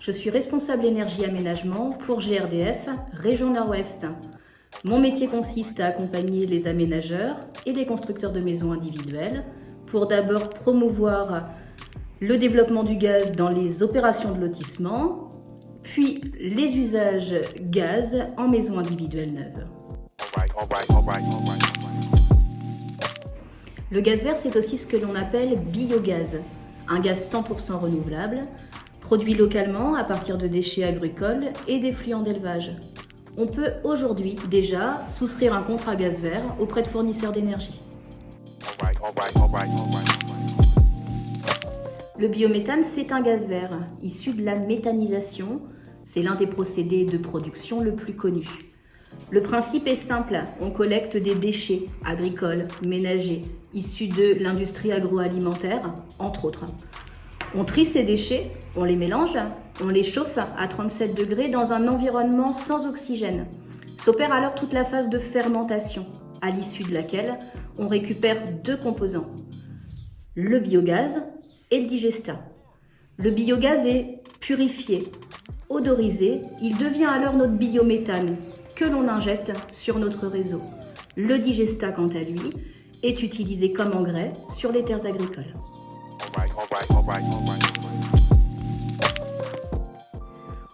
Je suis responsable énergie aménagement pour GRDF, Région Nord-Ouest. Mon métier consiste à accompagner les aménageurs et les constructeurs de maisons individuelles pour d'abord promouvoir le développement du gaz dans les opérations de lotissement, puis les usages gaz en maisons individuelles neuves. Le gaz vert, c'est aussi ce que l'on appelle biogaz, un gaz 100% renouvelable, produit localement à partir de déchets agricoles et d'effluents d'élevage. On peut aujourd'hui déjà souscrire un contrat gaz vert auprès de fournisseurs d'énergie. Le biométhane, c'est un gaz vert issu de la méthanisation. C'est l'un des procédés de production le plus connu. Le principe est simple, on collecte des déchets agricoles, ménagers, issus de l'industrie agroalimentaire, entre autres. On trie ces déchets, on les mélange, on les chauffe à 37 degrés dans un environnement sans oxygène. S'opère alors toute la phase de fermentation, à l'issue de laquelle on récupère deux composants, le biogaz et le digestat. Le biogaz est purifié, odorisé, il devient alors notre biométhane que l'on injecte sur notre réseau. Le digestat, quant à lui, est utilisé comme engrais sur les terres agricoles.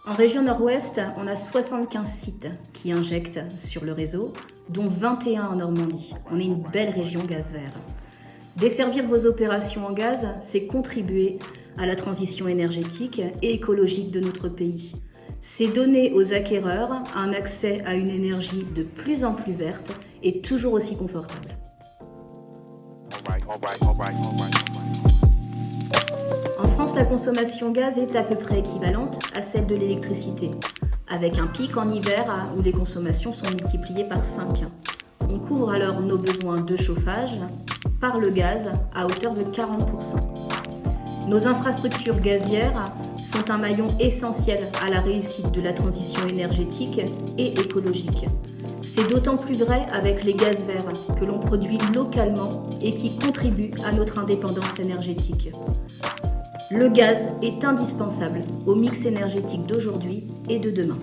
En région Nord-Ouest, on a 75 sites qui injectent sur le réseau, dont 21 en Normandie. On est une belle région gaz vert. Desservir vos opérations en gaz, c'est contribuer à la transition énergétique et écologique de notre pays. C'est donner aux acquéreurs un accès à une énergie de plus en plus verte et toujours aussi confortable. En France, la consommation gaz est à peu près équivalente à celle de l'électricité, avec un pic en hiver où les consommations sont multipliées par 5. On couvre alors nos besoins de chauffage par le gaz à hauteur de 40%. Nos infrastructures gazières sont un maillon essentiel à la réussite de la transition énergétique et écologique. C'est d'autant plus vrai avec les gaz verts que l'on produit localement et qui contribuent à notre indépendance énergétique. Le gaz est indispensable au mix énergétique d'aujourd'hui et de demain.